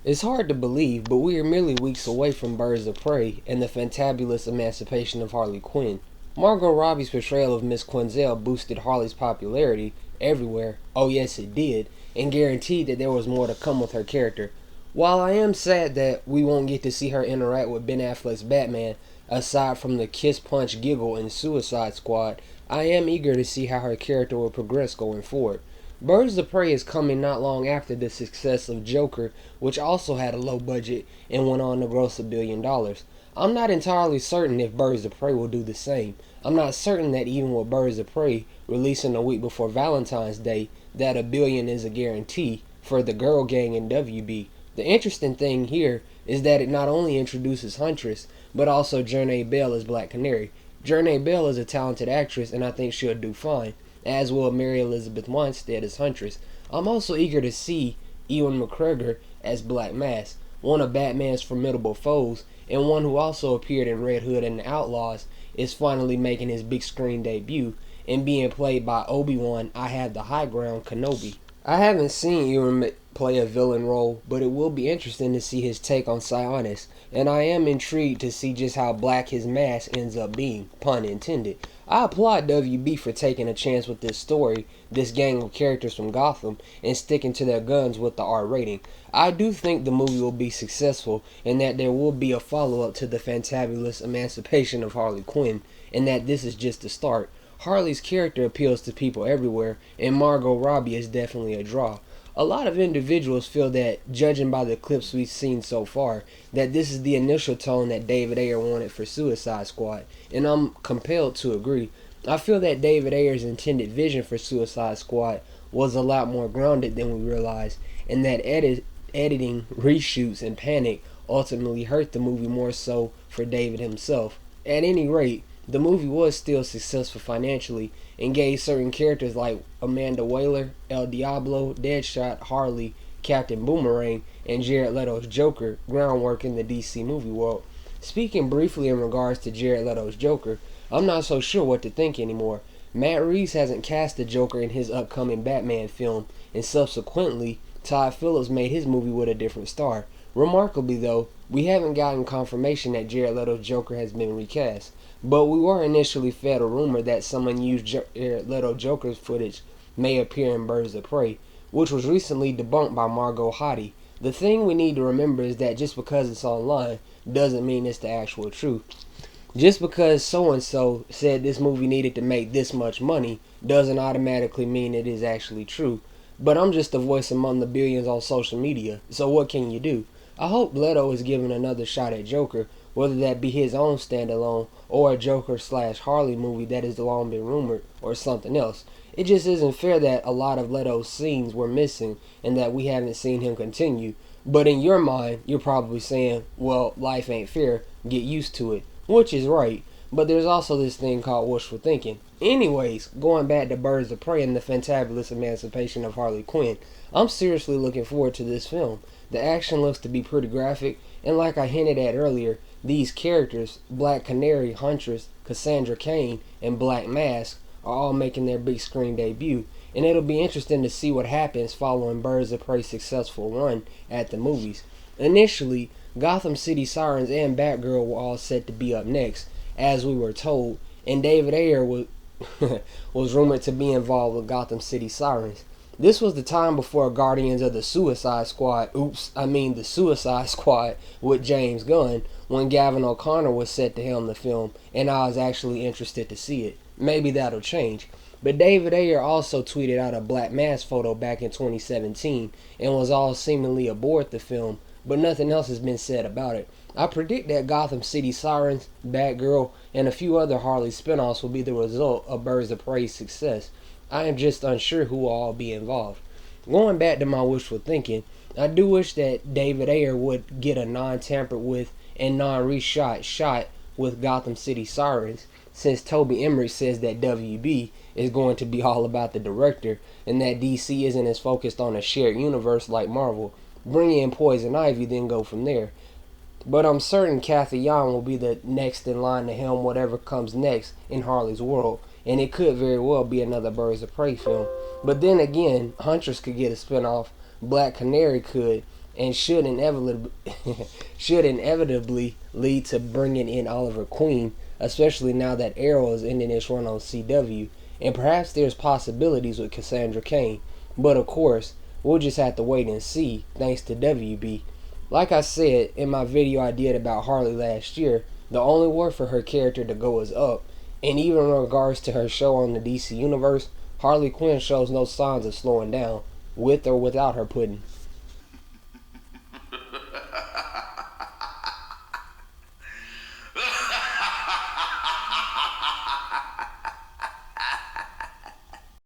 It's hard to believe, but we are merely weeks away from Birds of Prey and the fantabulous emancipation of Harley Quinn. Margot Robbie's portrayal of Miss Quinzel boosted Harley's popularity everywhere, oh yes it did, and guaranteed that there was more to come with her character. While I am sad that we won't get to see her interact with Ben Affleck's Batman, aside from the kiss punch giggle in Suicide Squad, I am eager to see how her character will progress going forward. Birds of Prey is coming not long after the success of Joker, which also had a low budget and went on to gross $1 billion. I'm not entirely certain if Birds of Prey will do the same. I'm not certain that even with Birds of Prey releasing a week before Valentine's Day, that $1 billion is a guarantee for the girl gang in WB. The interesting thing here is that it not only introduces Huntress, but also Journey Bell as Black Canary. Journey Bell is a talented actress, and I think she'll do fine, as will Mary Elizabeth Winstead as Huntress. I'm also eager to see Ewan McGregor as Black Mask, one of Batman's formidable foes, and one who also appeared in Red Hood and the Outlaws, is finally making his big screen debut and being played by Obi-Wan I Have the High Ground Kenobi. I haven't seen Ewan play a villain role, but it will be interesting to see his take on Sionis, and I am intrigued to see just how black his mask ends up being, pun intended. I applaud WB for taking a chance with this story, this gang of characters from Gotham, and sticking to their guns with the R rating. I do think the movie will be successful, and that there will be a follow-up to the fantabulous emancipation of Harley Quinn, and that this is just the start. Harley's character appeals to people everywhere, and Margot Robbie is definitely a draw. A lot of individuals feel that, judging by the clips we've seen so far, that this is the initial tone that David Ayer wanted for Suicide Squad, and I'm compelled to agree. I feel that David Ayer's intended vision for Suicide Squad was a lot more grounded than we realized, and that editing, reshoots, and panic ultimately hurt the movie more so for David himself. At any rate, the movie was still successful financially and gave certain characters like Amanda Waller, El Diablo, Deadshot, Harley, Captain Boomerang, and Jared Leto's Joker groundwork in the DC movie world. Speaking briefly in regards to Jared Leto's Joker, I'm not so sure what to think anymore. Matt Reeves hasn't cast the Joker in his upcoming Batman film, and subsequently, Todd Phillips made his movie with a different star. Remarkably though, we haven't gotten confirmation that Jared Leto's Joker has been recast, but we were initially fed a rumor that some unused Jared Leto Joker footage may appear in Birds of Prey, which was recently debunked by Margot Robbie. The thing we need to remember is that just because it's online doesn't mean it's the actual truth. Just because so-and-so said this movie needed to make this much money doesn't automatically mean it is actually true. But I'm just a voice among the billions on social media, so what can you do? I hope Leto is given another shot at Joker, whether that be his own standalone or a Joker/Harley movie that has long been rumored, or something else. It just isn't fair that a lot of Leto's scenes were missing and that we haven't seen him continue. But in your mind, you're probably saying, well, life ain't fair, get used to it. Which is right, but there's also this thing called wishful thinking. Anyways, going back to Birds of Prey and the fantabulous emancipation of Harley Quinn, I'm seriously looking forward to this film. The action looks to be pretty graphic, and like I hinted at earlier, these characters, Black Canary, Huntress, Cassandra Cain, and Black Mask, are all making their big screen debut, and it'll be interesting to see what happens following Birds of Prey's successful run at the movies. Initially, Gotham City Sirens and Batgirl were all set to be up next, as we were told, and David Ayer was rumored to be involved with Gotham City Sirens. This was the time before Guardians of the Suicide Squad, the Suicide Squad with James Gunn, when Gavin O'Connor was set to helm the film, and I was actually interested to see it. Maybe that'll change. But David Ayer also tweeted out a Black Mask photo back in 2017 and was all seemingly aboard the film, but nothing else has been said about it. I predict that Gotham City Sirens, Batgirl, and a few other Harley spinoffs will be the result of Birds of Prey's success. I am just unsure who will all be involved. Going back to my wishful thinking, I do wish that David Ayer would get a non-tampered with and non-reshot shot with Gotham City Sirens, since Toby Emmerich says that WB is going to be all about the director and that DC isn't as focused on a shared universe like Marvel. Bring in Poison Ivy, then go from there. But I'm certain Kathy Yan will be the next in line to helm whatever comes next in Harley's world, and it could very well be another Birds of Prey film. But then again, Huntress could get a spinoff, Black Canary could, and should inevitably should inevitably lead to bringing in Oliver Queen, especially now that Arrow is ending its run on CW, and perhaps there's possibilities with Cassandra Cain. But of course, we'll just have to wait and see, thanks to WB. Like I said in my video I did about Harley last year, the only way for her character to go is up, and even in regards to her show on the DC Universe, Harley Quinn shows no signs of slowing down, with or without her pudding.